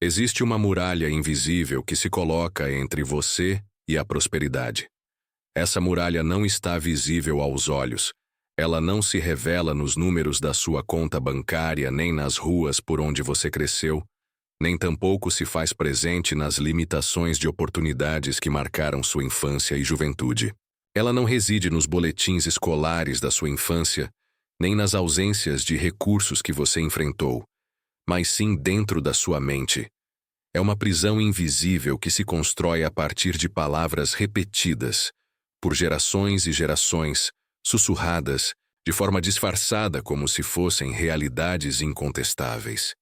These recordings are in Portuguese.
Existe uma muralha invisível que se coloca entre você e a prosperidade. Essa muralha não está visível aos olhos. Ela não se revela nos números da sua conta bancária, nem nas ruas por onde você cresceu, nem tampouco se faz presente nas limitações de oportunidades que marcaram sua infância e juventude. Ela não reside nos boletins escolares da sua infância, nem nas ausências de recursos que você enfrentou, mas sim dentro da sua mente. É uma prisão invisível que se constrói a partir de palavras repetidas, por gerações e gerações, sussurradas, de forma disfarçada como se fossem realidades incontestáveis.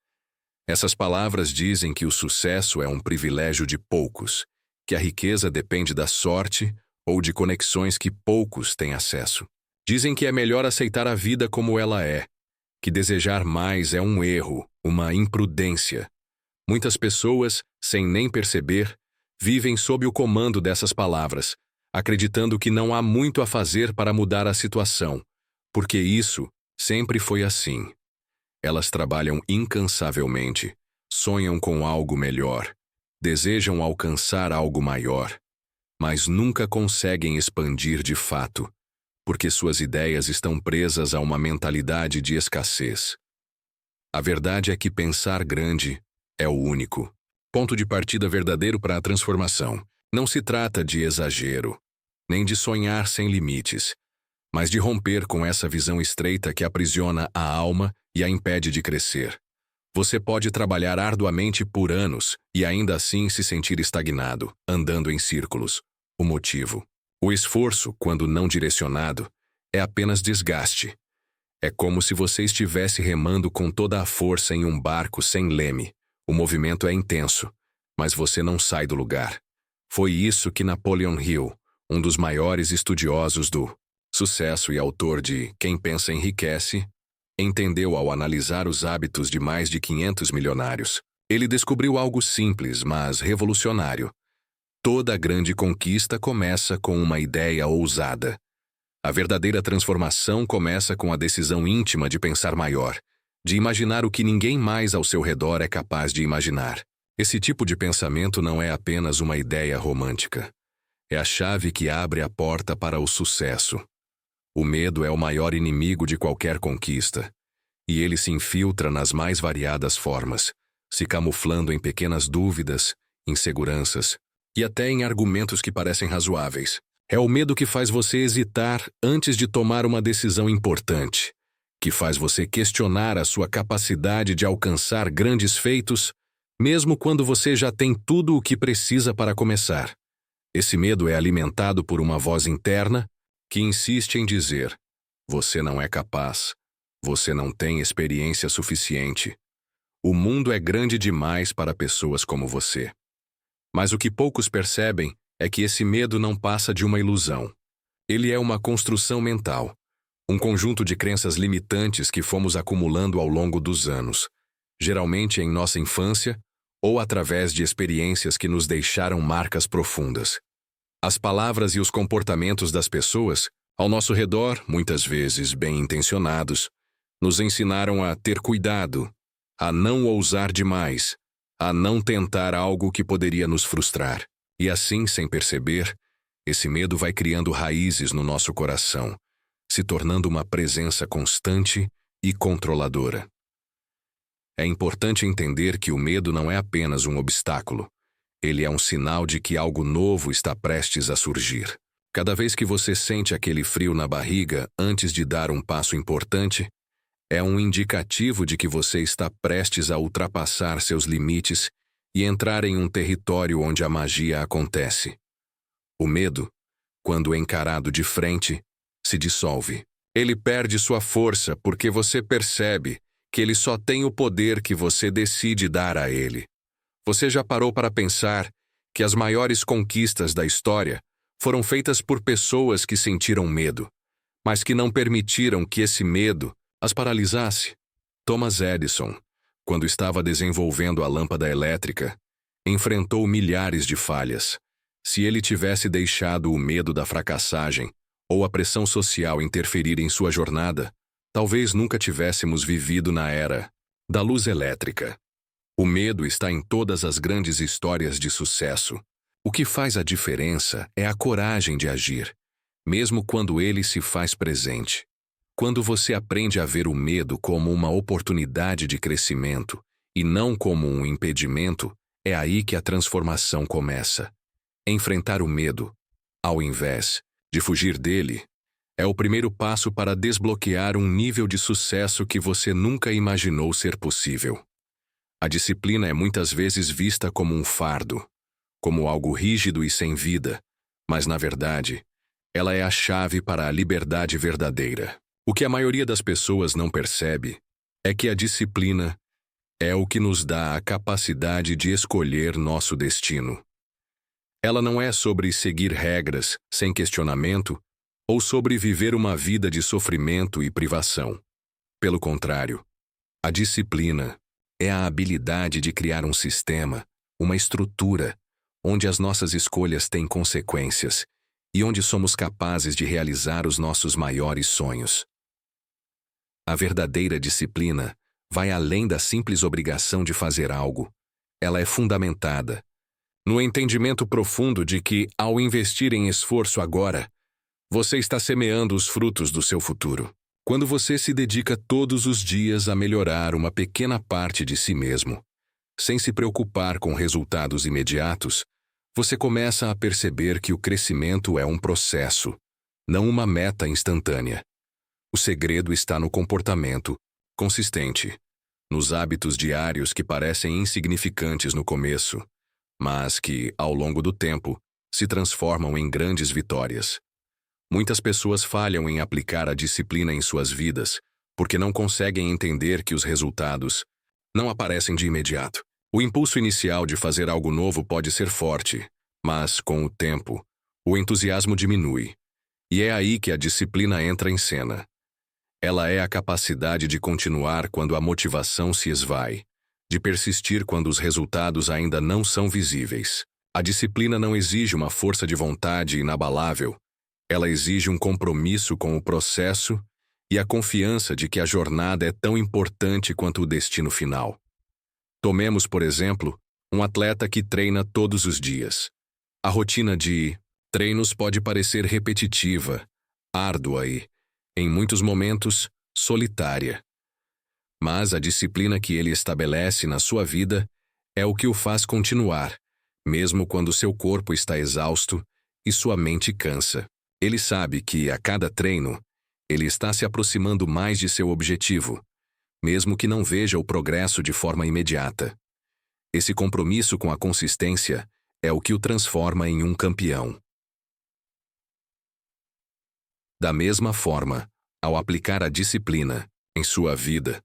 Essas palavras dizem que o sucesso é um privilégio de poucos, que a riqueza depende da sorte ou de conexões que poucos têm acesso. Dizem que é melhor aceitar a vida como ela é, que desejar mais é um erro, uma imprudência. Muitas pessoas, sem nem perceber, vivem sob o comando dessas palavras, acreditando que não há muito a fazer para mudar a situação, porque isso sempre foi assim. Elas trabalham incansavelmente, sonham com algo melhor, desejam alcançar algo maior, mas nunca conseguem expandir de fato, porque suas ideias estão presas a uma mentalidade de escassez. A verdade é que pensar grande é o único ponto de partida verdadeiro para a transformação. Não se trata de exagero, nem de sonhar sem limites, mas de romper com essa visão estreita que aprisiona a alma e a impede de crescer. Você pode trabalhar arduamente por anos e ainda assim se sentir estagnado, andando em círculos. O motivo: o esforço, quando não direcionado, é apenas desgaste. É como se você estivesse remando com toda a força em um barco sem leme. O movimento é intenso, mas você não sai do lugar. Foi isso que Napoleon Hill, um dos maiores estudiosos do sucesso e autor de Quem Pensa Enriquece, entendeu ao analisar os hábitos de mais de 500 milionários. Ele descobriu algo simples, mas revolucionário. Toda grande conquista começa com uma ideia ousada. A verdadeira transformação começa com a decisão íntima de pensar maior, de imaginar o que ninguém mais ao seu redor é capaz de imaginar. Esse tipo de pensamento não é apenas uma ideia romântica. É a chave que abre a porta para o sucesso. O medo é o maior inimigo de qualquer conquista, e ele se infiltra nas mais variadas formas, se camuflando em pequenas dúvidas, inseguranças e até em argumentos que parecem razoáveis. É o medo que faz você hesitar antes de tomar uma decisão importante, que faz você questionar a sua capacidade de alcançar grandes feitos, mesmo quando você já tem tudo o que precisa para começar. Esse medo é alimentado por uma voz interna que insiste em dizer: você não é capaz, você não tem experiência suficiente. O mundo é grande demais para pessoas como você. Mas o que poucos percebem é que esse medo não passa de uma ilusão. Ele é uma construção mental, um conjunto de crenças limitantes que fomos acumulando ao longo dos anos, geralmente em nossa infância ou através de experiências que nos deixaram marcas profundas. As palavras e os comportamentos das pessoas ao nosso redor, muitas vezes bem intencionados, nos ensinaram a ter cuidado, a não ousar demais, a não tentar algo que poderia nos frustrar. E assim, sem perceber, esse medo vai criando raízes no nosso coração, se tornando uma presença constante e controladora. É importante entender que o medo não é apenas um obstáculo. Ele é um sinal de que algo novo está prestes a surgir. Cada vez que você sente aquele frio na barriga antes de dar um passo importante, é um indicativo de que você está prestes a ultrapassar seus limites e entrar em um território onde a magia acontece. O medo, quando encarado de frente, se dissolve. Ele perde sua força porque você percebe que ele só tem o poder que você decide dar a ele. Você já parou para pensar que as maiores conquistas da história foram feitas por pessoas que sentiram medo, mas que não permitiram que esse medo as paralisasse? Thomas Edison, quando estava desenvolvendo a lâmpada elétrica, enfrentou milhares de falhas. Se ele tivesse deixado o medo da fracassagem ou a pressão social interferir em sua jornada, talvez nunca tivéssemos vivido na era da luz elétrica. O medo está em todas as grandes histórias de sucesso. O que faz a diferença é a coragem de agir, mesmo quando ele se faz presente. Quando você aprende a ver o medo como uma oportunidade de crescimento e não como um impedimento, é aí que a transformação começa. Enfrentar o medo, ao invés de fugir dele, é o primeiro passo para desbloquear um nível de sucesso que você nunca imaginou ser possível. A disciplina é muitas vezes vista como um fardo, como algo rígido e sem vida, mas, na verdade, ela é a chave para a liberdade verdadeira. O que a maioria das pessoas não percebe é que a disciplina é o que nos dá a capacidade de escolher nosso destino. Ela não é sobre seguir regras sem questionamento ou sobre viver uma vida de sofrimento e privação. Pelo contrário, a disciplina é a habilidade de criar um sistema, uma estrutura, onde as nossas escolhas têm consequências e onde somos capazes de realizar os nossos maiores sonhos. A verdadeira disciplina vai além da simples obrigação de fazer algo. Ela é fundamentada no entendimento profundo de que, ao investir em esforço agora, você está semeando os frutos do seu futuro. Quando você se dedica todos os dias a melhorar uma pequena parte de si mesmo, sem se preocupar com resultados imediatos, você começa a perceber que o crescimento é um processo, não uma meta instantânea. O segredo está no comportamento consistente, nos hábitos diários que parecem insignificantes no começo, mas que, ao longo do tempo, se transformam em grandes vitórias. Muitas pessoas falham em aplicar a disciplina em suas vidas porque não conseguem entender que os resultados não aparecem de imediato. O impulso inicial de fazer algo novo pode ser forte, mas, com o tempo, o entusiasmo diminui. E é aí que a disciplina entra em cena. Ela é a capacidade de continuar quando a motivação se esvai, de persistir quando os resultados ainda não são visíveis. A disciplina não exige uma força de vontade inabalável. Ela exige um compromisso com o processo e a confiança de que a jornada é tão importante quanto o destino final. Tomemos, por exemplo, um atleta que treina todos os dias. A rotina de treinos pode parecer repetitiva, árdua e, em muitos momentos, solitária. Mas a disciplina que ele estabelece na sua vida é o que o faz continuar, mesmo quando seu corpo está exausto e sua mente cansa. Ele sabe que, a cada treino, ele está se aproximando mais de seu objetivo, mesmo que não veja o progresso de forma imediata. Esse compromisso com a consistência é o que o transforma em um campeão. Da mesma forma, ao aplicar a disciplina em sua vida,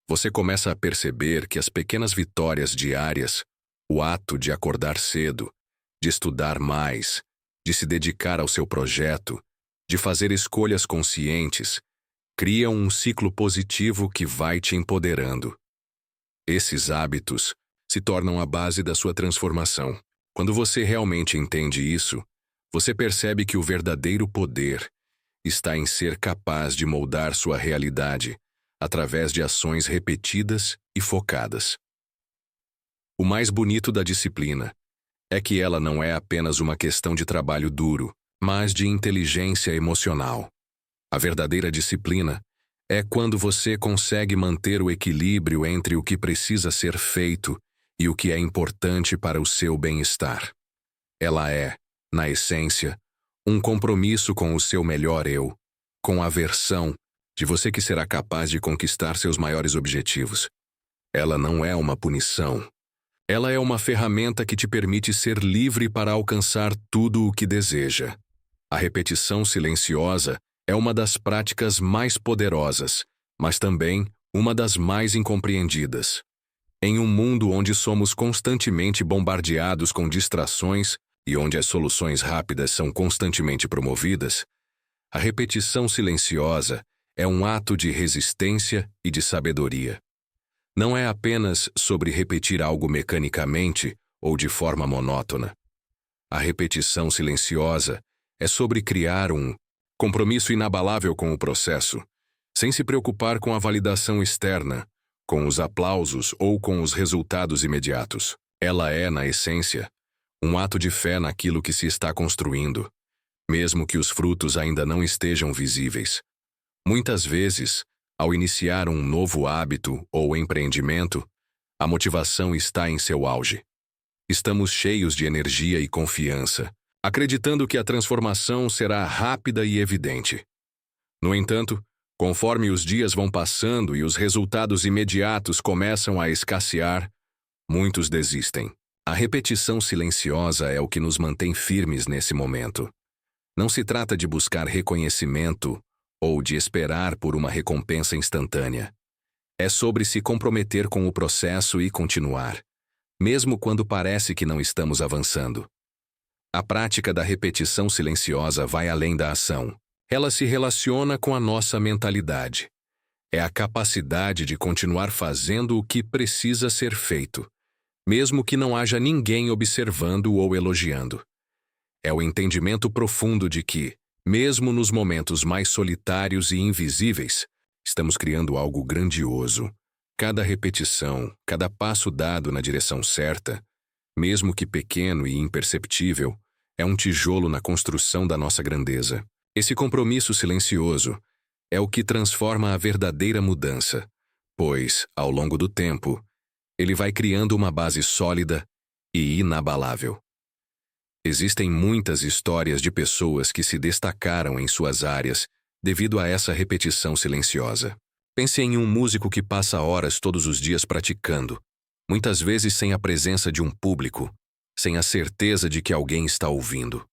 você começa a perceber que as pequenas vitórias diárias, o ato de acordar cedo, de estudar mais, de se dedicar ao seu projeto, de fazer escolhas conscientes, criam um ciclo positivo que vai te empoderando. Esses hábitos se tornam a base da sua transformação. Quando você realmente entende isso, você percebe que o verdadeiro poder está em ser capaz de moldar sua realidade através de ações repetidas e focadas. O mais bonito da disciplina é que ela não é apenas uma questão de trabalho duro, mas de inteligência emocional. A verdadeira disciplina é quando você consegue manter o equilíbrio entre o que precisa ser feito e o que é importante para o seu bem-estar. Ela é, na essência, um compromisso com o seu melhor eu, com a versão de você que será capaz de conquistar seus maiores objetivos. Ela não é uma punição. Ela é uma ferramenta que te permite ser livre para alcançar tudo o que deseja. A repetição silenciosa é uma das práticas mais poderosas, mas também uma das mais incompreendidas. Em um mundo onde somos constantemente bombardeados com distrações e onde as soluções rápidas são constantemente promovidas, a repetição silenciosa é um ato de resistência e de sabedoria. Não é apenas sobre repetir algo mecanicamente ou de forma monótona. A repetição silenciosa é sobre criar um compromisso inabalável com o processo, sem se preocupar com a validação externa com os aplausos ou com os resultados imediatos. Ela é, na essência, um ato de fé naquilo que se está construindo, mesmo que os frutos ainda não estejam visíveis. Muitas vezes, ao iniciar um novo hábito ou empreendimento, a motivação está em seu auge. Estamos cheios de energia e confiança, acreditando que a transformação será rápida e evidente. No entanto, conforme os dias vão passando e os resultados imediatos começam a escassear, muitos desistem. A repetição silenciosa é o que nos mantém firmes nesse momento. Não se trata de buscar reconhecimento ou de esperar por uma recompensa instantânea. É sobre se comprometer com o processo e continuar, mesmo quando parece que não estamos avançando. A prática da repetição silenciosa vai além da ação. Ela se relaciona com a nossa mentalidade. É a capacidade de continuar fazendo o que precisa ser feito, mesmo que não haja ninguém observando ou elogiando. É o entendimento profundo de que, mesmo nos momentos mais solitários e invisíveis, estamos criando algo grandioso. Cada repetição, cada passo dado na direção certa, mesmo que pequeno e imperceptível, é um tijolo na construção da nossa grandeza. Esse compromisso silencioso é o que transforma a verdadeira mudança, pois, ao longo do tempo, ele vai criando uma base sólida e inabalável. Existem muitas histórias de pessoas que se destacaram em suas áreas devido a essa repetição silenciosa. Pense em um músico que passa horas todos os dias praticando, muitas vezes sem a presença de um público, sem a certeza de que alguém está ouvindo.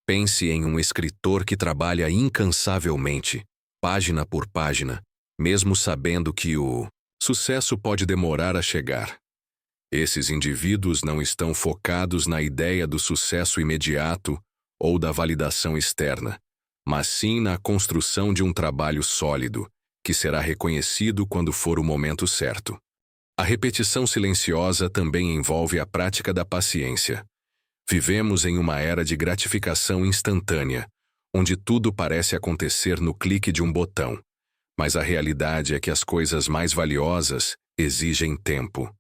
Pense em um escritor que trabalha incansavelmente, página por página, mesmo sabendo que o sucesso pode demorar a chegar. Esses indivíduos não estão focados na ideia do sucesso imediato ou da validação externa, mas sim na construção de um trabalho sólido, que será reconhecido quando for o momento certo. A repetição silenciosa também envolve a prática da paciência. Vivemos em uma era de gratificação instantânea, onde tudo parece acontecer no clique de um botão. Mas a realidade é que as coisas mais valiosas exigem tempo.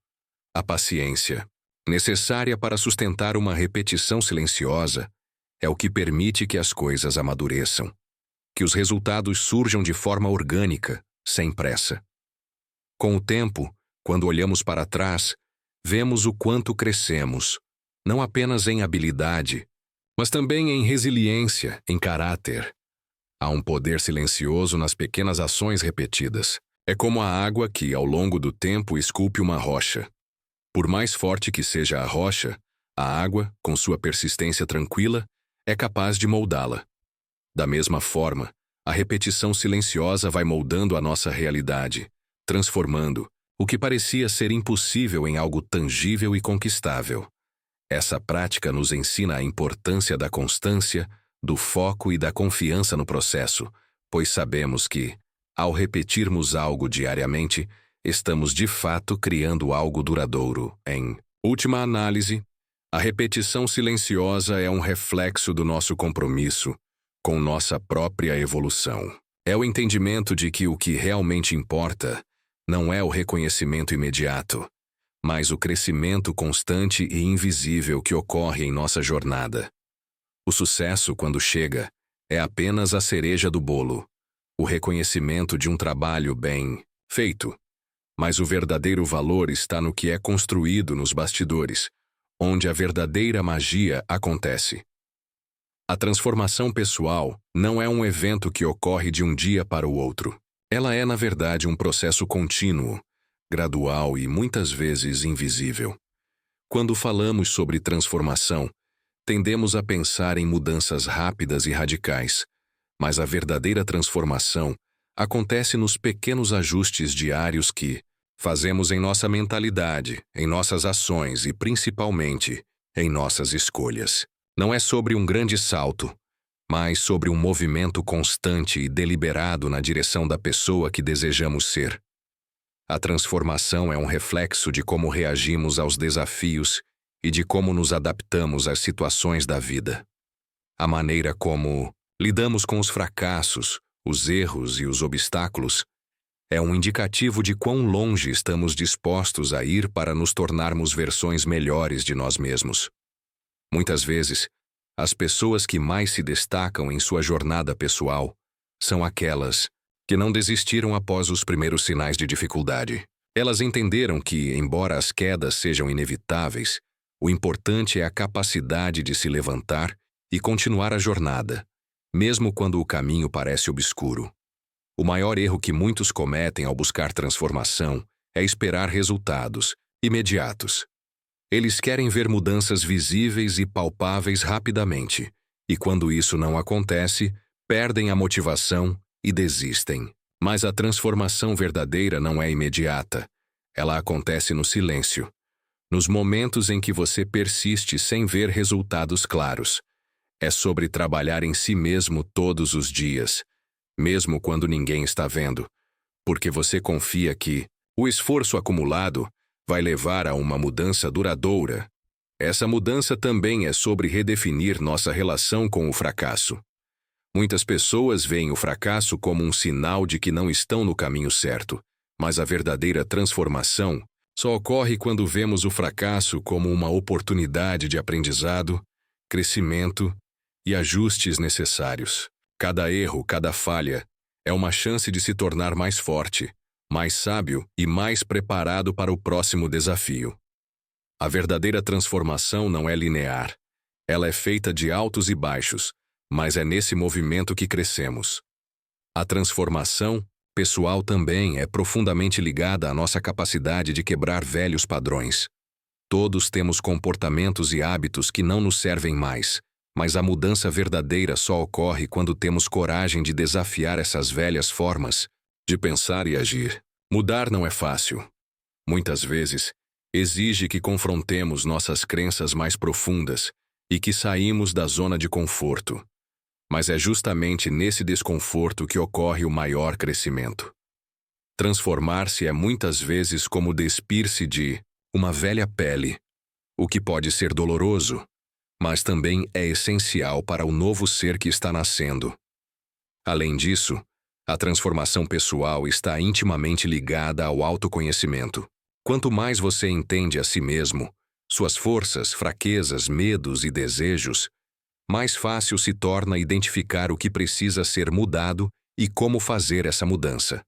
A paciência, necessária para sustentar uma repetição silenciosa, é o que permite que as coisas amadureçam, que os resultados surjam de forma orgânica, sem pressa. Com o tempo, quando olhamos para trás, vemos o quanto crescemos, não apenas em habilidade, mas também em resiliência, em caráter. Há um poder silencioso nas pequenas ações repetidas. É como a água que, ao longo do tempo, esculpe uma rocha. Por mais forte que seja a rocha, a água, com sua persistência tranquila, é capaz de moldá-la. Da mesma forma, a repetição silenciosa vai moldando a nossa realidade, transformando o que parecia ser impossível em algo tangível e conquistável. Essa prática nos ensina a importância da constância, do foco e da confiança no processo, pois sabemos que, ao repetirmos algo diariamente, estamos de fato criando algo duradouro. Em última análise, a repetição silenciosa é um reflexo do nosso compromisso com nossa própria evolução. É o entendimento de que o que realmente importa não é o reconhecimento imediato, mas o crescimento constante e invisível que ocorre em nossa jornada. O sucesso, quando chega, é apenas a cereja do bolo, o reconhecimento de um trabalho bem feito. Mas o verdadeiro valor está no que é construído nos bastidores, onde a verdadeira magia acontece. A transformação pessoal não é um evento que ocorre de um dia para o outro. Ela é, na verdade, um processo contínuo, gradual e muitas vezes invisível. Quando falamos sobre transformação, tendemos a pensar em mudanças rápidas e radicais, mas a verdadeira transformação acontece nos pequenos ajustes diários que fazemos em nossa mentalidade, em nossas ações e, principalmente, em nossas escolhas. Não é sobre um grande salto, mas sobre um movimento constante e deliberado na direção da pessoa que desejamos ser. A transformação é um reflexo de como reagimos aos desafios e de como nos adaptamos às situações da vida. A maneira como lidamos com os fracassos, os erros e os obstáculos É um indicativo de quão longe estamos dispostos a ir para nos tornarmos versões melhores de nós mesmos. Muitas vezes, as pessoas que mais se destacam em sua jornada pessoal são aquelas que não desistiram após os primeiros sinais de dificuldade. Elas entenderam que, embora as quedas sejam inevitáveis, o importante é a capacidade de se levantar e continuar a jornada, mesmo quando o caminho parece obscuro. O maior erro que muitos cometem ao buscar transformação é esperar resultados imediatos. Eles querem ver mudanças visíveis e palpáveis rapidamente, e quando isso não acontece, perdem a motivação e desistem. Mas a transformação verdadeira não é imediata. Ela acontece no silêncio, nos momentos em que você persiste sem ver resultados claros. É sobre trabalhar em si mesmo todos os dias, mesmo quando ninguém está vendo, porque você confia que o esforço acumulado vai levar a uma mudança duradoura. Essa mudança também é sobre redefinir nossa relação com o fracasso. Muitas pessoas veem o fracasso como um sinal de que não estão no caminho certo, mas a verdadeira transformação só ocorre quando vemos o fracasso como uma oportunidade de aprendizado, crescimento e ajustes necessários. Cada erro, cada falha, é uma chance de se tornar mais forte, mais sábio e mais preparado para o próximo desafio. A verdadeira transformação não é linear. Ela é feita de altos e baixos, mas é nesse movimento que crescemos. A transformação pessoal também é profundamente ligada à nossa capacidade de quebrar velhos padrões. Todos temos comportamentos e hábitos que não nos servem mais, mas a mudança verdadeira só ocorre quando temos coragem de desafiar essas velhas formas de pensar e agir. Mudar não é fácil. Muitas vezes, exige que confrontemos nossas crenças mais profundas e que saímos da zona de conforto. Mas é justamente nesse desconforto que ocorre o maior crescimento. Transformar-se é muitas vezes como despir-se de uma velha pele, o que pode ser doloroso, mas também é essencial para o novo ser que está nascendo. Além disso, a transformação pessoal está intimamente ligada ao autoconhecimento. Quanto mais você entende a si mesmo, suas forças, fraquezas, medos e desejos, mais fácil se torna identificar o que precisa ser mudado e como fazer essa mudança.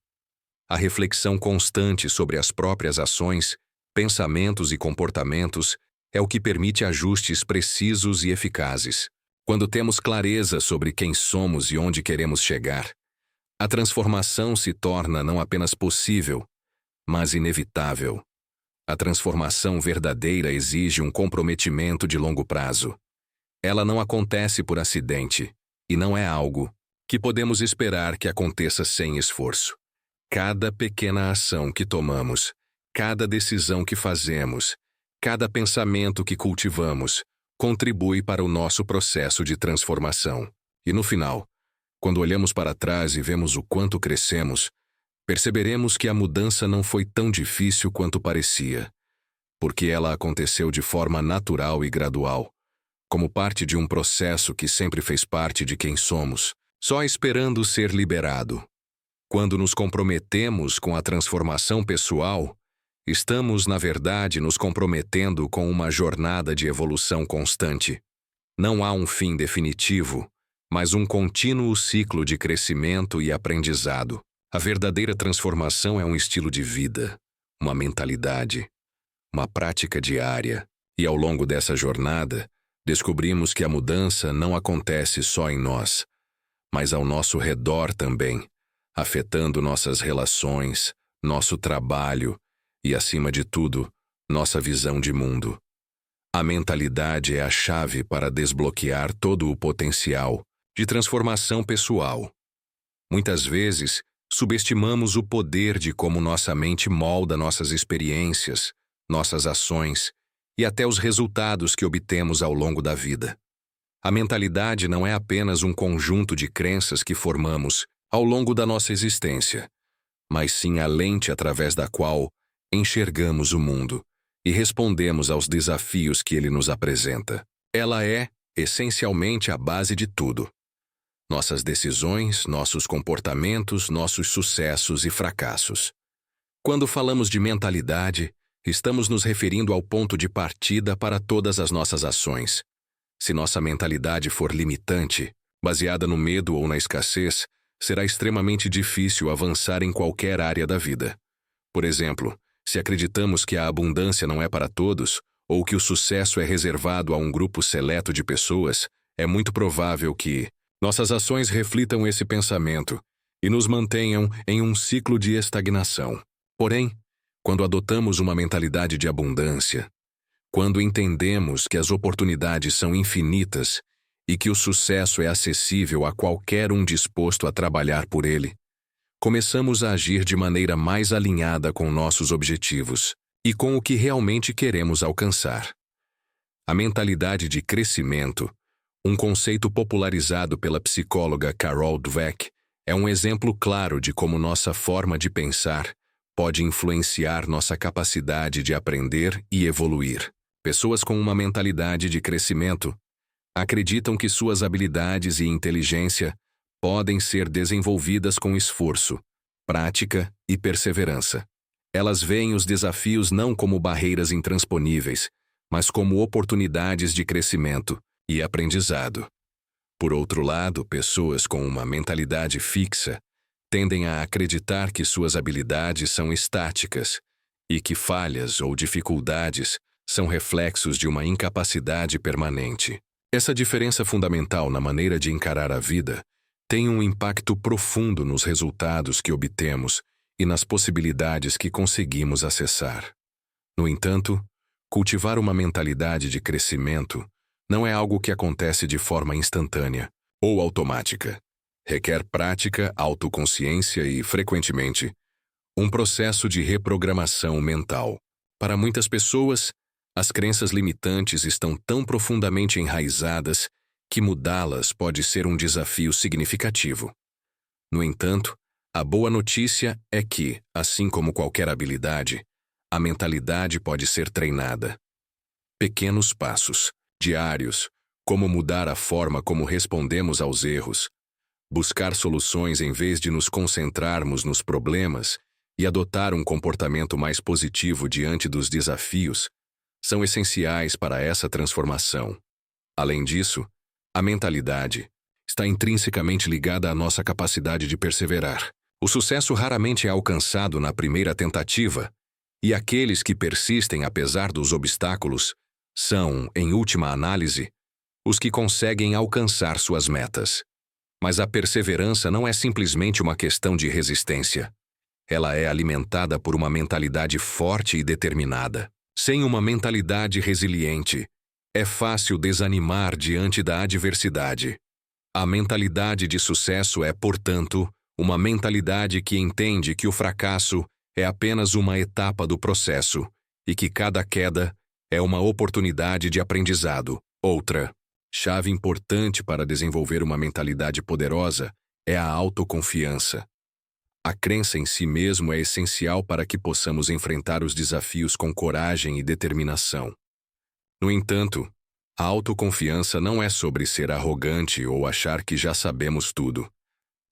A reflexão constante sobre as próprias ações, pensamentos e comportamentos é o que permite ajustes precisos e eficazes. Quando temos clareza sobre quem somos e onde queremos chegar, a transformação se torna não apenas possível, mas inevitável. A transformação verdadeira exige um comprometimento de longo prazo. Ela não acontece por acidente, e não é algo que podemos esperar que aconteça sem esforço. Cada pequena ação que tomamos, cada decisão que fazemos, cada pensamento que cultivamos, contribui para o nosso processo de transformação. E no final, quando olhamos para trás e vemos o quanto crescemos, perceberemos que a mudança não foi tão difícil quanto parecia, porque ela aconteceu de forma natural e gradual, como parte de um processo que sempre fez parte de quem somos, só esperando ser liberado. Quando nos comprometemos com a transformação pessoal, estamos, na verdade, nos comprometendo com uma jornada de evolução constante. Não há um fim definitivo, mas um contínuo ciclo de crescimento e aprendizado. A verdadeira transformação é um estilo de vida, uma mentalidade, uma prática diária, e ao longo dessa jornada, descobrimos que a mudança não acontece só em nós, mas ao nosso redor também, afetando nossas relações, nosso trabalho e, acima de tudo, nossa visão de mundo. A mentalidade é a chave para desbloquear todo o potencial de transformação pessoal. Muitas vezes, subestimamos o poder de como nossa mente molda nossas experiências, nossas ações e até os resultados que obtemos ao longo da vida. A mentalidade não é apenas um conjunto de crenças que formamos ao longo da nossa existência, mas sim a lente através da qual enxergamos o mundo e respondemos aos desafios que ele nos apresenta. Ela é, essencialmente, a base de tudo. nossas decisões, nossos comportamentos, nossos sucessos e fracassos. Quando falamos de mentalidade, estamos nos referindo ao ponto de partida para todas as nossas ações. Se nossa mentalidade for limitante, baseada no medo ou na escassez, será extremamente difícil avançar em qualquer área da vida. Por exemplo, se acreditamos que a abundância não é para todos, ou que o sucesso é reservado a um grupo seleto de pessoas, é muito provável que nossas ações reflitam esse pensamento e nos mantenham em um ciclo de estagnação. Porém, quando adotamos uma mentalidade de abundância, quando entendemos que as oportunidades são infinitas e que o sucesso é acessível a qualquer um disposto a trabalhar por ele, começamos a agir de maneira mais alinhada com nossos objetivos e com o que realmente queremos alcançar. A mentalidade de crescimento, um conceito popularizado pela psicóloga Carol Dweck, é um exemplo claro de como nossa forma de pensar pode influenciar nossa capacidade de aprender e evoluir. Pessoas com uma mentalidade de crescimento acreditam que suas habilidades e inteligência podem ser desenvolvidas com esforço, prática e perseverança. Elas veem os desafios não como barreiras intransponíveis, mas como oportunidades de crescimento e aprendizado. Por outro lado, pessoas com uma mentalidade fixa tendem a acreditar que suas habilidades são estáticas e que falhas ou dificuldades são reflexos de uma incapacidade permanente. Essa diferença fundamental na maneira de encarar a vida tem um impacto profundo nos resultados que obtemos e nas possibilidades que conseguimos acessar. No entanto, cultivar uma mentalidade de crescimento não é algo que acontece de forma instantânea ou automática. Requer prática, autoconsciência e, frequentemente, um processo de reprogramação mental. Para muitas pessoas, as crenças limitantes estão tão profundamente enraizadas que mudá-las pode ser um desafio significativo. No entanto, a boa notícia é que, assim como qualquer habilidade, a mentalidade pode ser treinada. Pequenos passos, diários, como mudar a forma como respondemos aos erros, buscar soluções em vez de nos concentrarmos nos problemas e adotar um comportamento mais positivo diante dos desafios, são essenciais para essa transformação. Além disso, a mentalidade está intrinsecamente ligada à nossa capacidade de perseverar. O sucesso raramente é alcançado na primeira tentativa, e aqueles que persistem apesar dos obstáculos são, em última análise, os que conseguem alcançar suas metas. Mas a perseverança não é simplesmente uma questão de resistência. Ela é alimentada por uma mentalidade forte e determinada. Sem uma mentalidade resiliente, é fácil desanimar diante da adversidade. A mentalidade de sucesso é, portanto, uma mentalidade que entende que o fracasso é apenas uma etapa do processo e que cada queda é uma oportunidade de aprendizado. Outra chave importante para desenvolver uma mentalidade poderosa é a autoconfiança. A crença em si mesmo é essencial para que possamos enfrentar os desafios com coragem e determinação. No entanto, a autoconfiança não é sobre ser arrogante ou achar que já sabemos tudo,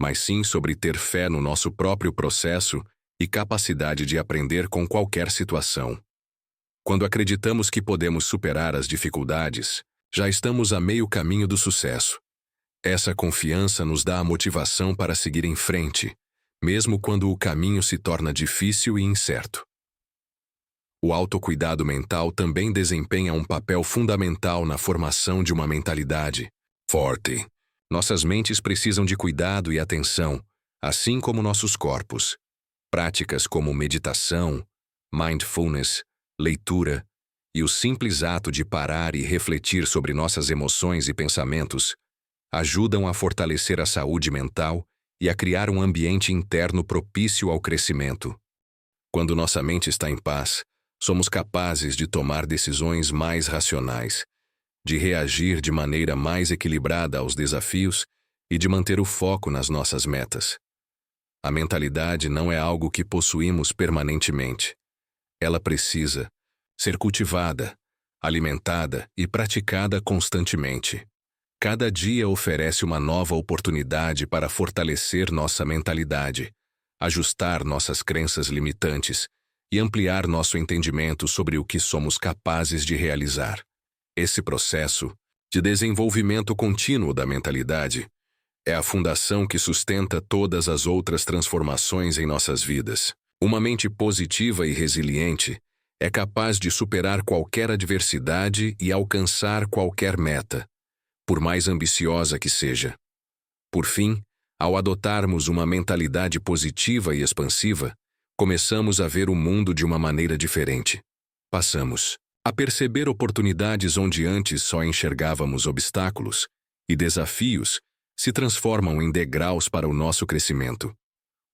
mas sim sobre ter fé no nosso próprio processo e capacidade de aprender com qualquer situação. Quando acreditamos que podemos superar as dificuldades, já estamos a meio caminho do sucesso. Essa confiança nos dá a motivação para seguir em frente, mesmo quando o caminho se torna difícil e incerto. O autocuidado mental também desempenha um papel fundamental na formação de uma mentalidade forte. Nossas mentes precisam de cuidado e atenção, assim como nossos corpos. Práticas como meditação, mindfulness, leitura e o simples ato de parar e refletir sobre nossas emoções e pensamentos ajudam a fortalecer a saúde mental e a criar um ambiente interno propício ao crescimento. Quando nossa mente está em paz, somos capazes de tomar decisões mais racionais, de reagir de maneira mais equilibrada aos desafios e de manter o foco nas nossas metas. A mentalidade não é algo que possuímos permanentemente. Ela precisa ser cultivada, alimentada e praticada constantemente. Cada dia oferece uma nova oportunidade para fortalecer nossa mentalidade, ajustar nossas crenças limitantes e ampliar nosso entendimento sobre o que somos capazes de realizar. Esse processo de desenvolvimento contínuo da mentalidade é a fundação que sustenta todas as outras transformações em nossas vidas. Uma mente positiva e resiliente é capaz de superar qualquer adversidade e alcançar qualquer meta, por mais ambiciosa que seja. Por fim, ao adotarmos uma mentalidade positiva e expansiva, começamos a ver o mundo de uma maneira diferente. Passamos a perceber oportunidades onde antes só enxergávamos obstáculos, e desafios se transformam em degraus para o nosso crescimento.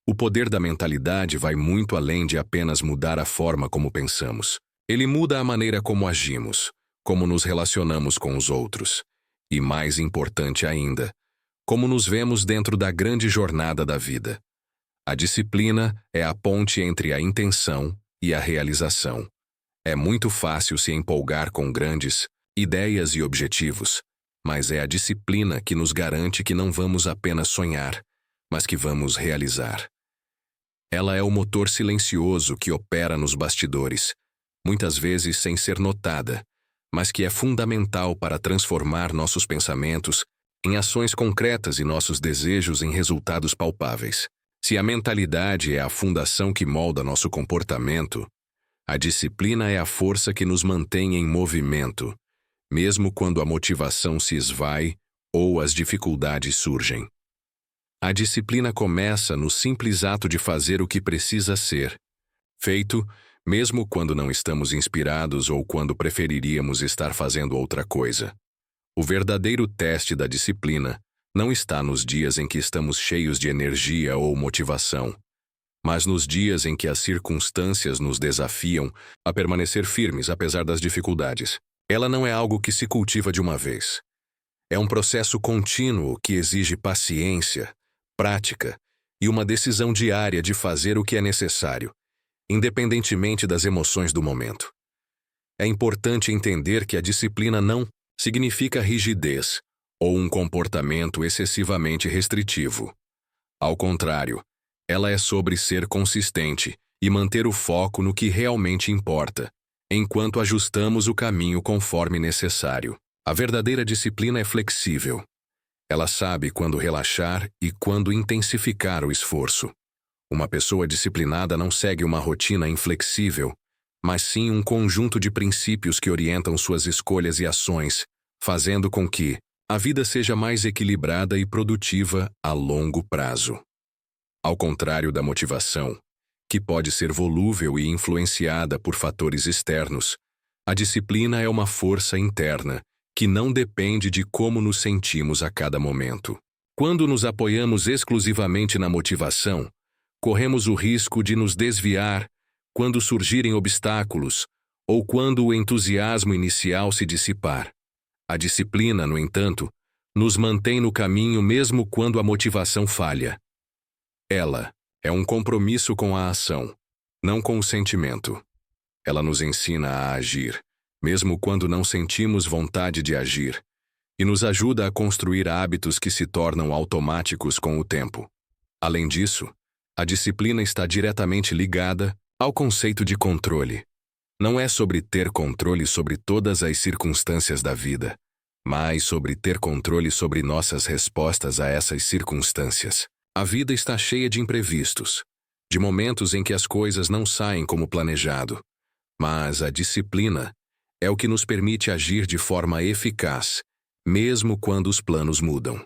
O poder da mentalidade vai muito além de apenas mudar a forma como pensamos. Ele muda a maneira como agimos, como nos relacionamos com os outros, e, mais importante ainda, como nos vemos dentro da grande jornada da vida. A disciplina é a ponte entre a intenção e a realização. É muito fácil se empolgar com grandes ideias e objetivos, mas é a disciplina que nos garante que não vamos apenas sonhar, mas que vamos realizar. Ela é o motor silencioso que opera nos bastidores, muitas vezes sem ser notada, mas que é fundamental para transformar nossos pensamentos em ações concretas e nossos desejos em resultados palpáveis. Se a mentalidade é a fundação que molda nosso comportamento, a disciplina é a força que nos mantém em movimento, mesmo quando a motivação se esvai ou as dificuldades surgem. A disciplina começa no simples ato de fazer o que precisa ser feito, mesmo quando não estamos inspirados ou quando preferiríamos estar fazendo outra coisa. O verdadeiro teste da disciplina não está nos dias em que estamos cheios de energia ou motivação, mas nos dias em que as circunstâncias nos desafiam a permanecer firmes apesar das dificuldades. Ela não é algo que se cultiva de uma vez. É um processo contínuo que exige paciência, prática e uma decisão diária de fazer o que é necessário, independentemente das emoções do momento. É importante entender que a disciplina não significa rigidez ou um comportamento excessivamente restritivo. Ao contrário, ela é sobre ser consistente e manter o foco no que realmente importa, enquanto ajustamos o caminho conforme necessário. A verdadeira disciplina é flexível. Ela sabe quando relaxar e quando intensificar o esforço. Uma pessoa disciplinada não segue uma rotina inflexível, mas sim um conjunto de princípios que orientam suas escolhas e ações, fazendo com que a vida seja mais equilibrada e produtiva a longo prazo. Ao contrário da motivação, que pode ser volúvel e influenciada por fatores externos, a disciplina é uma força interna que não depende de como nos sentimos a cada momento. Quando nos apoiamos exclusivamente na motivação, corremos o risco de nos desviar quando surgirem obstáculos ou quando o entusiasmo inicial se dissipar. A disciplina, no entanto, nos mantém no caminho mesmo quando a motivação falha. Ela é um compromisso com a ação, não com o sentimento. Ela nos ensina a agir, mesmo quando não sentimos vontade de agir, e nos ajuda a construir hábitos que se tornam automáticos com o tempo. Além disso, a disciplina está diretamente ligada ao conceito de controle. Não é sobre ter controle sobre todas as circunstâncias da vida, mas sobre ter controle sobre nossas respostas a essas circunstâncias. A vida está cheia de imprevistos, de momentos em que as coisas não saem como planejado, mas a disciplina é o que nos permite agir de forma eficaz, mesmo quando os planos mudam.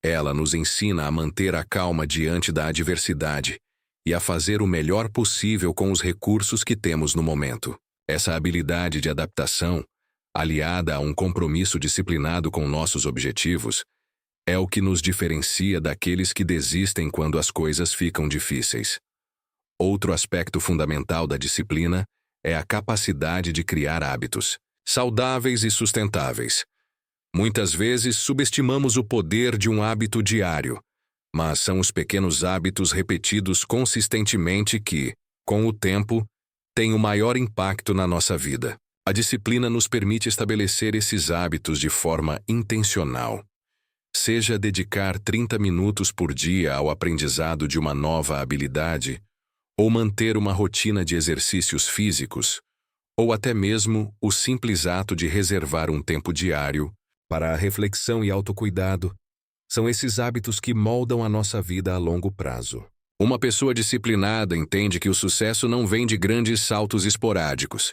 Ela nos ensina a manter a calma diante da adversidade e a fazer o melhor possível com os recursos que temos no momento. Essa habilidade de adaptação, aliada a um compromisso disciplinado com nossos objetivos, é o que nos diferencia daqueles que desistem quando as coisas ficam difíceis. Outro aspecto fundamental da disciplina é a capacidade de criar hábitos saudáveis e sustentáveis. Muitas vezes subestimamos o poder de um hábito diário, mas são os pequenos hábitos repetidos consistentemente que, com o tempo, têm o maior impacto na nossa vida. A disciplina nos permite estabelecer esses hábitos de forma intencional. Seja dedicar 30 minutos por dia ao aprendizado de uma nova habilidade, ou manter uma rotina de exercícios físicos, ou até mesmo o simples ato de reservar um tempo diário para a reflexão e autocuidado, são esses hábitos que moldam a nossa vida a longo prazo. Uma pessoa disciplinada entende que o sucesso não vem de grandes saltos esporádicos,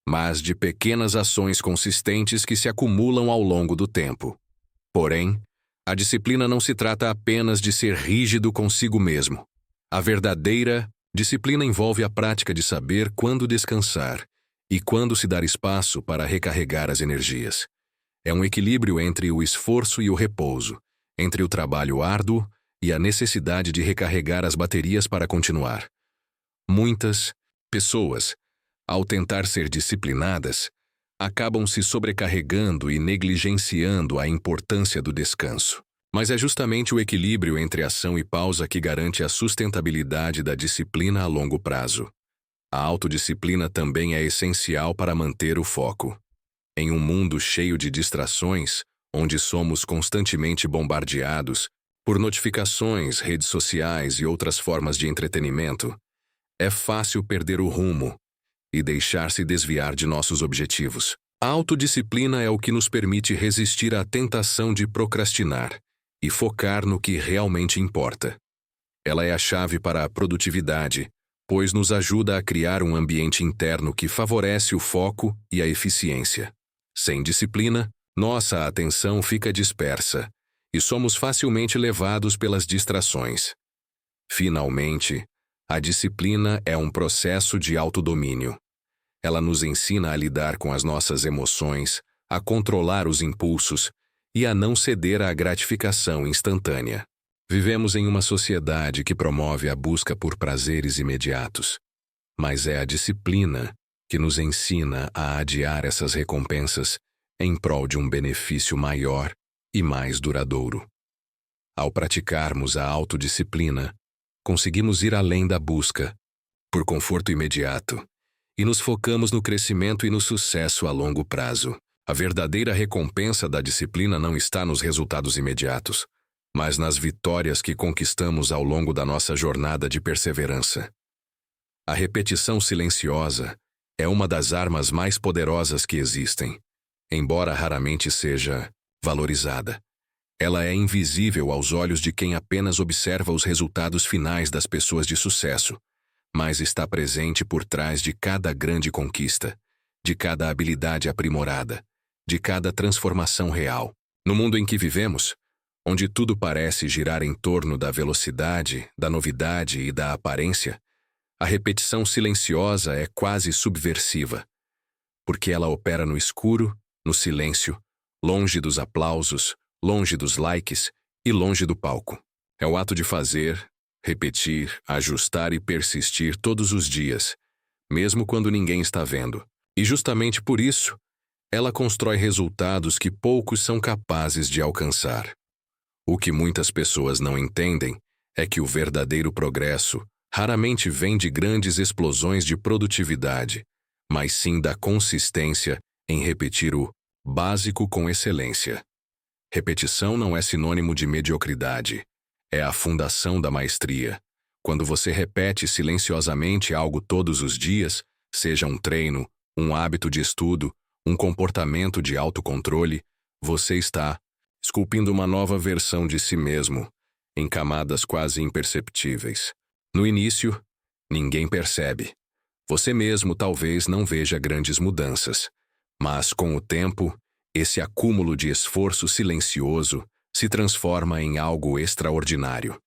mas de pequenas ações consistentes que se acumulam ao longo do tempo. Porém, a disciplina não se trata apenas de ser rígido consigo mesmo. A verdadeira disciplina envolve a prática de saber quando descansar e quando se dar espaço para recarregar as energias. É um equilíbrio entre o esforço e o repouso, entre o trabalho árduo e a necessidade de recarregar as baterias para continuar. Muitas pessoas, ao tentar ser disciplinadas, acabam se sobrecarregando e negligenciando a importância do descanso. Mas é justamente o equilíbrio entre ação e pausa que garante a sustentabilidade da disciplina a longo prazo. A autodisciplina também é essencial para manter o foco. Em um mundo cheio de distrações, onde somos constantemente bombardeados por notificações, redes sociais e outras formas de entretenimento, é fácil perder o rumo e deixar-se desviar de nossos objetivos. A autodisciplina é o que nos permite resistir à tentação de procrastinar e focar no que realmente importa. Ela é a chave para a produtividade, pois nos ajuda a criar um ambiente interno que favorece o foco e a eficiência. Sem disciplina, nossa atenção fica dispersa e somos facilmente levados pelas distrações. Finalmente, a disciplina é um processo de autodomínio. Ela nos ensina a lidar com as nossas emoções, a controlar os impulsos e a não ceder à gratificação instantânea. Vivemos em uma sociedade que promove a busca por prazeres imediatos, mas é a disciplina que nos ensina a adiar essas recompensas em prol de um benefício maior e mais duradouro. Ao praticarmos a autodisciplina, conseguimos ir além da busca por conforto imediato e nos focamos no crescimento e no sucesso a longo prazo. A verdadeira recompensa da disciplina não está nos resultados imediatos, mas nas vitórias que conquistamos ao longo da nossa jornada de perseverança. A repetição silenciosa é uma das armas mais poderosas que existem, embora raramente seja valorizada. Ela é invisível aos olhos de quem apenas observa os resultados finais das pessoas de sucesso, mas está presente por trás de cada grande conquista, de cada habilidade aprimorada, de cada transformação real. No mundo em que vivemos, onde tudo parece girar em torno da velocidade, da novidade e da aparência, a repetição silenciosa é quase subversiva, porque ela opera no escuro, no silêncio, longe dos aplausos, longe dos likes e longe do palco. É o ato de fazer, repetir, ajustar e persistir todos os dias, mesmo quando ninguém está vendo. E justamente por isso, ela constrói resultados que poucos são capazes de alcançar. O que muitas pessoas não entendem é que o verdadeiro progresso raramente vem de grandes explosões de produtividade, mas sim da consistência em repetir o básico com excelência. Repetição não é sinônimo de mediocridade. É a fundação da maestria. Quando você repete silenciosamente algo todos os dias, seja um treino, um hábito de estudo, um comportamento de autocontrole, você está esculpindo uma nova versão de si mesmo, em camadas quase imperceptíveis. No início, ninguém percebe. Você mesmo talvez não veja grandes mudanças, mas com o tempo, esse acúmulo de esforço silencioso se transforma em algo extraordinário.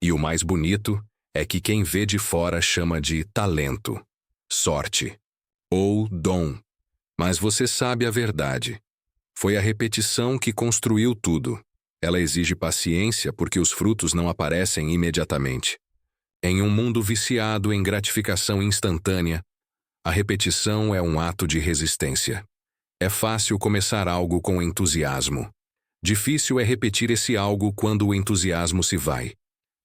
E o mais bonito é que quem vê de fora chama de talento, sorte ou dom. Mas você sabe a verdade. Foi a repetição que construiu tudo. Ela exige paciência porque os frutos não aparecem imediatamente. Em um mundo viciado em gratificação instantânea, a repetição é um ato de resistência. É fácil começar algo com entusiasmo. Difícil é repetir esse algo quando o entusiasmo se vai.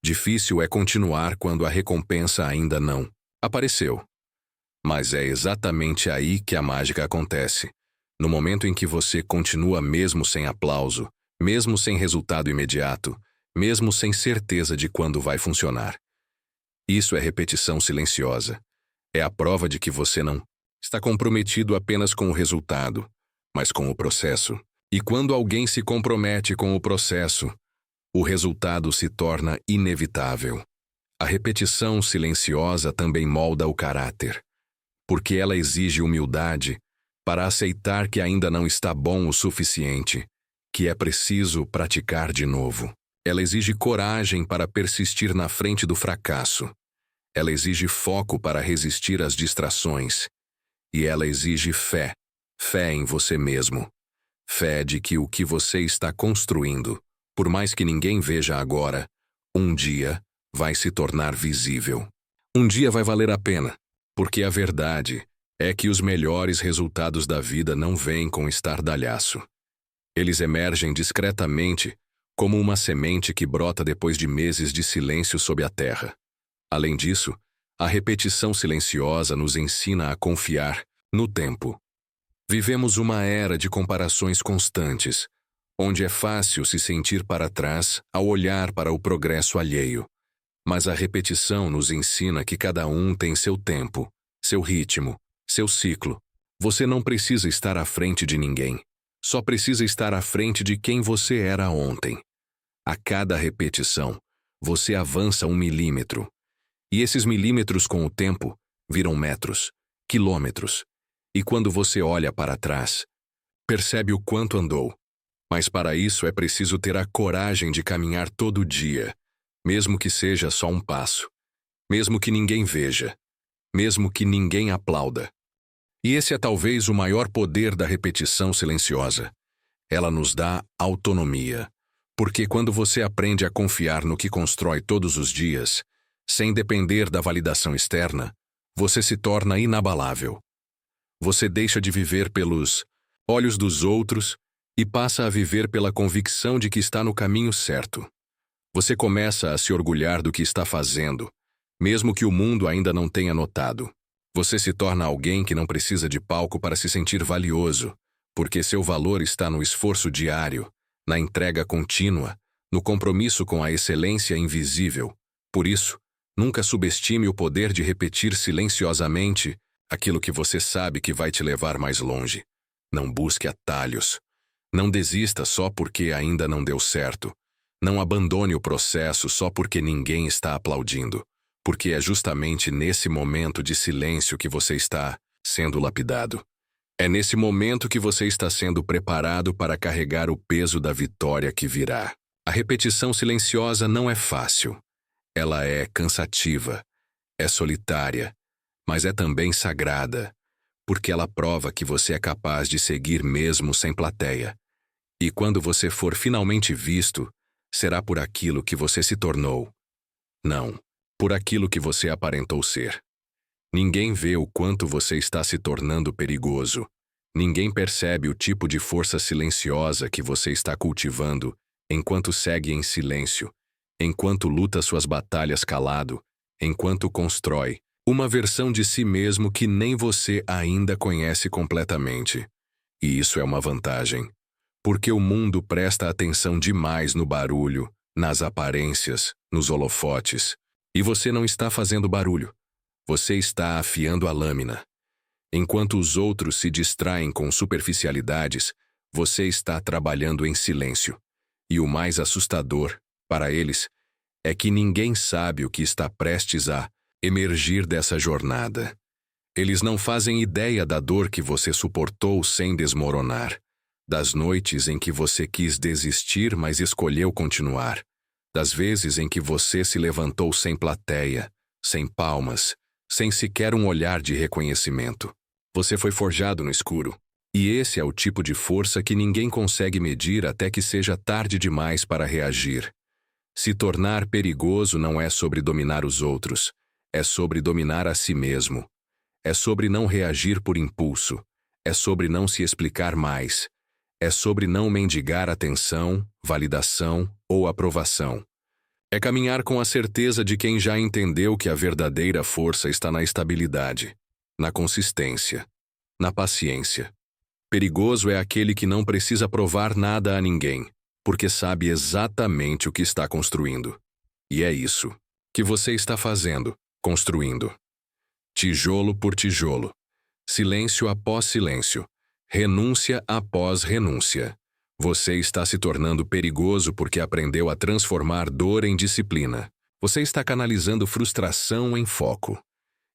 Difícil é continuar quando a recompensa ainda não apareceu. Mas é exatamente aí que a mágica acontece. No momento em que você continua mesmo sem aplauso, mesmo sem resultado imediato, mesmo sem certeza de quando vai funcionar. Isso é repetição silenciosa. É a prova de que você não está comprometido apenas com o resultado, mas com o processo. E quando alguém se compromete com o processo, o resultado se torna inevitável. A repetição silenciosa também molda o caráter, porque ela exige humildade para aceitar que ainda não está bom o suficiente, que é preciso praticar de novo. Ela exige coragem para persistir na frente do fracasso. Ela exige foco para resistir às distrações. E ela exige fé, fé em você mesmo. Fé de que o que você está construindo, por mais que ninguém veja agora, um dia vai se tornar visível. Um dia vai valer a pena, porque a verdade é que os melhores resultados da vida não vêm com estardalhaço. Eles emergem discretamente, como uma semente que brota depois de meses de silêncio sob a terra. Além disso, a repetição silenciosa nos ensina a confiar no tempo. Vivemos uma era de comparações constantes, onde é fácil se sentir para trás ao olhar para o progresso alheio. Mas a repetição nos ensina que cada um tem seu tempo, seu ritmo, seu ciclo. Você não precisa estar à frente de ninguém. Só precisa estar à frente de quem você era ontem. A cada repetição, você avança 1 milímetro. E esses milímetros, com o tempo, viram metros, quilômetros. E quando você olha para trás, percebe o quanto andou. Mas para isso é preciso ter a coragem de caminhar todo dia, mesmo que seja só um passo, mesmo que ninguém veja, mesmo que ninguém aplauda. E esse é talvez o maior poder da repetição silenciosa. Ela nos dá autonomia, porque quando você aprende a confiar no que constrói todos os dias, sem depender da validação externa, você se torna inabalável. Você deixa de viver pelos olhos dos outros e passa a viver pela convicção de que está no caminho certo. Você começa a se orgulhar do que está fazendo, mesmo que o mundo ainda não tenha notado. Você se torna alguém que não precisa de palco para se sentir valioso, porque seu valor está no esforço diário, na entrega contínua, no compromisso com a excelência invisível. Por isso, nunca subestime o poder de repetir silenciosamente aquilo que você sabe que vai te levar mais longe. Não busque atalhos. Não desista só porque ainda não deu certo. Não abandone o processo só porque ninguém está aplaudindo, porque é justamente nesse momento de silêncio que você está sendo lapidado. É nesse momento que você está sendo preparado para carregar o peso da vitória que virá. A repetição silenciosa não é fácil. Ela é cansativa, é solitária, mas é também sagrada, porque ela prova que você é capaz de seguir mesmo sem plateia. E quando você for finalmente visto, será por aquilo que você se tornou. Não, por aquilo que você aparentou ser. Ninguém vê o quanto você está se tornando perigoso. Ninguém percebe o tipo de força silenciosa que você está cultivando enquanto segue em silêncio, enquanto luta suas batalhas calado, enquanto constrói uma versão de si mesmo que nem você ainda conhece completamente. E isso é uma vantagem. Porque o mundo presta atenção demais no barulho, nas aparências, nos holofotes. E você não está fazendo barulho. Você está afiando a lâmina. Enquanto os outros se distraem com superficialidades, você está trabalhando em silêncio. E o mais assustador, para eles, é que ninguém sabe o que está prestes a emergir dessa jornada. Eles não fazem ideia da dor que você suportou sem desmoronar. Das noites em que você quis desistir, mas escolheu continuar. Das vezes em que você se levantou sem plateia, sem palmas, sem sequer um olhar de reconhecimento. Você foi forjado no escuro. E esse é o tipo de força que ninguém consegue medir até que seja tarde demais para reagir. Se tornar perigoso não é sobre dominar os outros, é sobre dominar a si mesmo. É sobre não reagir por impulso, é sobre não se explicar mais. É sobre não mendigar atenção, validação ou aprovação. É caminhar com a certeza de quem já entendeu que a verdadeira força está na estabilidade. na consistência, na paciência. Perigoso é aquele que não precisa provar nada a ninguém, porque sabe exatamente o que está construindo. E é isso que você está fazendo, construindo. Tijolo por tijolo, silêncio após silêncio, renúncia após renúncia. Você está se tornando perigoso porque aprendeu a transformar dor em disciplina. Você está canalizando frustração em foco.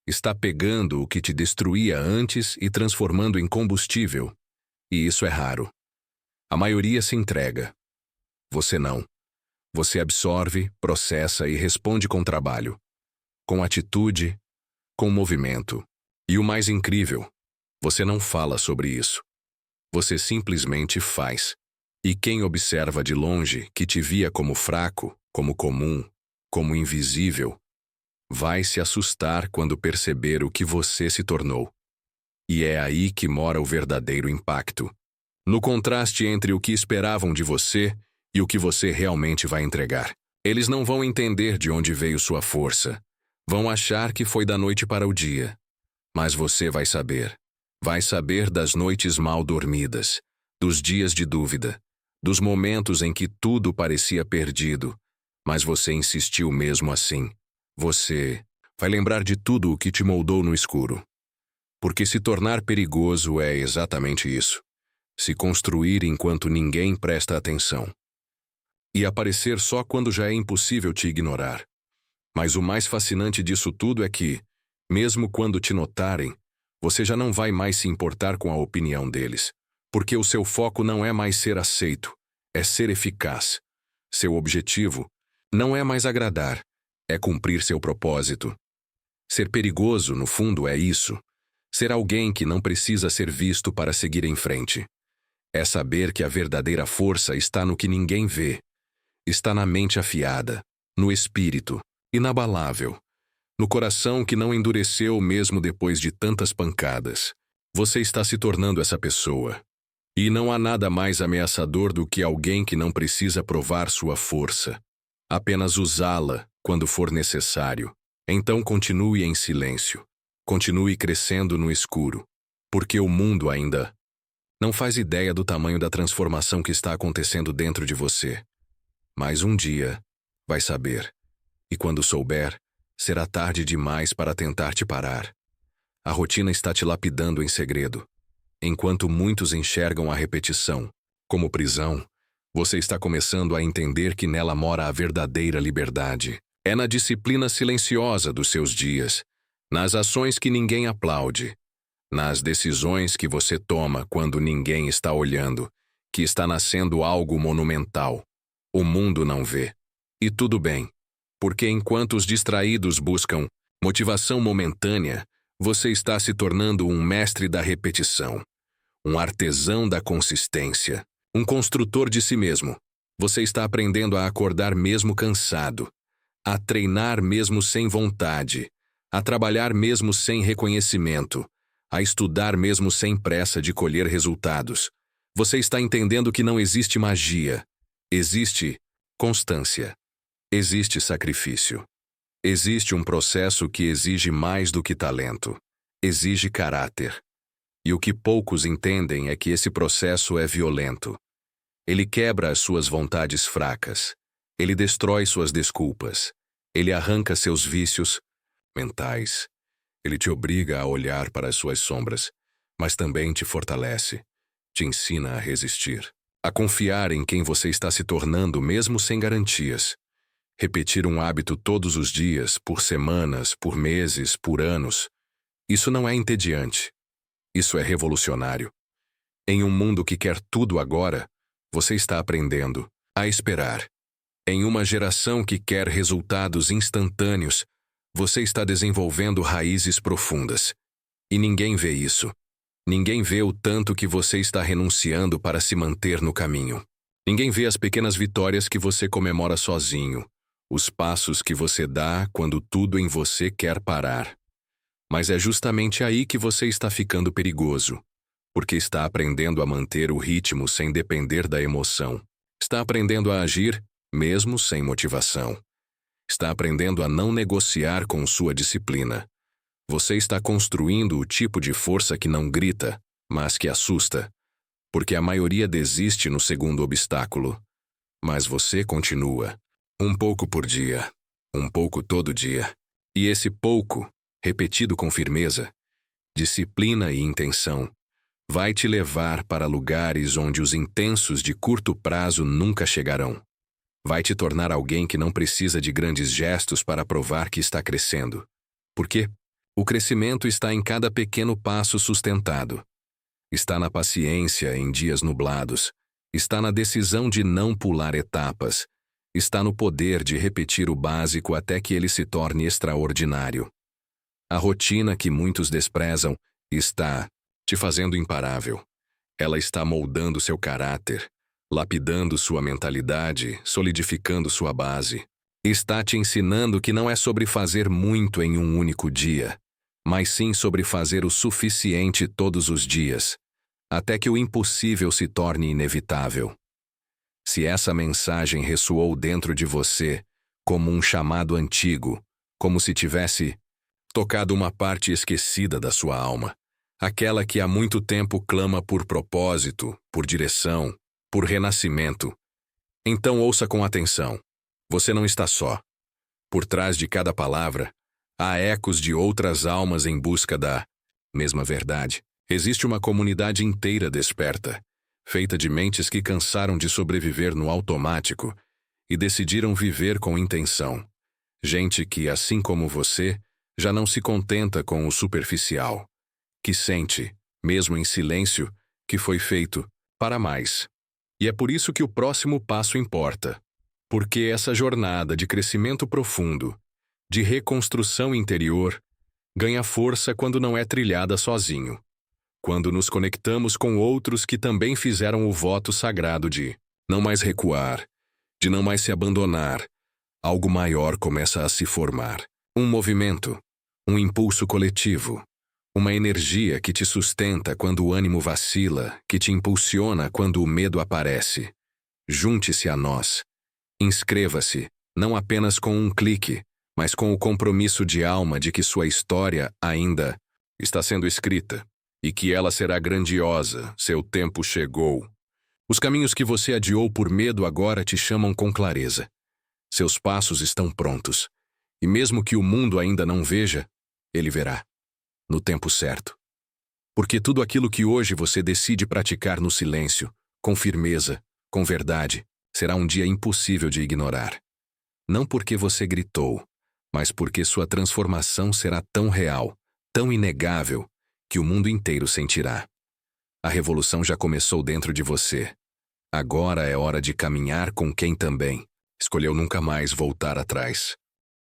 Está pegando o que te destruía antes e transformando em combustível. E isso é raro. A maioria se entrega. Você não. Você absorve, processa e responde com trabalho, com atitude, com movimento. E o mais incrível, você não fala sobre isso. Você simplesmente faz. E quem observa de longe, que te via como fraco, como comum, como invisível, vai se assustar quando perceber o que você se tornou. E é aí que mora o verdadeiro impacto. No contraste entre o que esperavam de você e o que você realmente vai entregar. Eles não vão entender de onde veio sua força. Vão achar que foi da noite para o dia. Mas você vai saber. Vai saber das noites mal dormidas, dos dias de dúvida, dos momentos em que tudo parecia perdido, mas você insistiu mesmo assim. Você vai lembrar de tudo o que te moldou no escuro. Porque se tornar perigoso é exatamente isso. Se construir enquanto ninguém presta atenção. E aparecer só quando já é impossível te ignorar. Mas o mais fascinante disso tudo é que, mesmo quando te notarem, você já não vai mais se importar com a opinião deles. Porque o seu foco não é mais ser aceito, é ser eficaz. Seu objetivo não é mais agradar, é cumprir seu propósito. Ser perigoso, no fundo, é isso. Ser alguém que não precisa ser visto para seguir em frente. É saber que a verdadeira força está no que ninguém vê. Está na mente afiada, no espírito, inabalável, no coração que não endureceu mesmo depois de tantas pancadas. Você está se tornando essa pessoa. E não há nada mais ameaçador do que alguém que não precisa provar sua força. Apenas usá-la quando for necessário. Então continue em silêncio. Continue crescendo no escuro. Porque o mundo ainda não faz ideia do tamanho da transformação que está acontecendo dentro de você. Mas um dia vai saber. E quando souber, será tarde demais para tentar te parar. A rotina está te lapidando em segredo. Enquanto muitos enxergam a repetição como prisão, você está começando a entender que nela mora a verdadeira liberdade. É na disciplina silenciosa dos seus dias, nas ações que ninguém aplaude, nas decisões que você toma quando ninguém está olhando, que está nascendo algo monumental. O mundo não vê. E tudo bem, porque enquanto os distraídos buscam motivação momentânea, você está se tornando um mestre da repetição, um artesão da consistência, um construtor de si mesmo. Você está aprendendo a acordar mesmo cansado, a treinar mesmo sem vontade, a trabalhar mesmo sem reconhecimento, a estudar mesmo sem pressa de colher resultados. Você está entendendo que não existe magia. Existe constância. Existe sacrifício. Existe um processo que exige mais do que talento. Exige caráter. E o que poucos entendem é que esse processo é violento. Ele quebra as suas vontades fracas. Ele destrói suas desculpas. Ele arranca seus vícios mentais. Ele te obriga a olhar para as suas sombras, mas também te fortalece, te ensina a resistir, a confiar em quem você está se tornando mesmo sem garantias. Repetir um hábito todos os dias, por semanas, por meses, por anos. Isso não é entediante. Isso é revolucionário. Em um mundo que quer tudo agora, você está aprendendo a esperar. Em uma geração que quer resultados instantâneos, você está desenvolvendo raízes profundas. E ninguém vê isso. Ninguém vê o tanto que você está renunciando para se manter no caminho. Ninguém vê as pequenas vitórias que você comemora sozinho, os passos que você dá quando tudo em você quer parar. Mas é justamente aí que você está ficando perigoso, porque está aprendendo a manter o ritmo sem depender da emoção. Está aprendendo a agir mesmo sem motivação. Está aprendendo a não negociar com sua disciplina. Você está construindo o tipo de força que não grita, mas que assusta, porque a maioria desiste no segundo obstáculo. Mas você continua. Um pouco por dia, um pouco todo dia. E esse pouco, repetido com firmeza, disciplina e intenção, vai te levar para lugares onde os intensos de curto prazo nunca chegarão. Vai te tornar alguém que não precisa de grandes gestos para provar que está crescendo. Por quê? O crescimento está em cada pequeno passo sustentado. Está na paciência em dias nublados. Está na decisão de não pular etapas. Está no poder de repetir o básico até que ele se torne extraordinário. A rotina que muitos desprezam está te fazendo imparável. Ela está moldando seu caráter, lapidando sua mentalidade, solidificando sua base. Está te ensinando que não é sobre fazer muito em um único dia, mas sim sobre fazer o suficiente todos os dias, até que o impossível se torne inevitável. Se essa mensagem ressoou dentro de você como um chamado antigo, como se tivesse tocado uma parte esquecida da sua alma, aquela que há muito tempo clama por propósito, por direção, por renascimento, então ouça com atenção. Você não está só. Por trás de cada palavra, há ecos de outras almas em busca da mesma verdade. Existe uma comunidade inteira desperta, feita de mentes que cansaram de sobreviver no automático e decidiram viver com intenção. Gente que, assim como você, já não se contenta com o superficial, que sente, mesmo em silêncio, que foi feito para mais. E é por isso que o próximo passo importa. Porque essa jornada de crescimento profundo, de reconstrução interior, ganha força quando não é trilhada sozinho. Quando nos conectamos com outros que também fizeram o voto sagrado de não mais recuar, de não mais se abandonar, algo maior começa a se formar. Um movimento, um impulso coletivo, uma energia que te sustenta quando o ânimo vacila, que te impulsiona quando o medo aparece. Junte-se a nós. Inscreva-se, não apenas com um clique, mas com o compromisso de alma de que sua história ainda está sendo escrita e que ela será grandiosa, seu tempo chegou. Os caminhos que você adiou por medo agora te chamam com clareza. Seus passos estão prontos, e mesmo que o mundo ainda não veja, ele verá, no tempo certo. Porque tudo aquilo que hoje você decide praticar no silêncio, com firmeza, com verdade, será um dia impossível de ignorar. Não porque você gritou, mas porque sua transformação será tão real, tão inegável, que o mundo inteiro sentirá. A revolução já começou dentro de você. Agora é hora de caminhar com quem também escolheu nunca mais voltar atrás.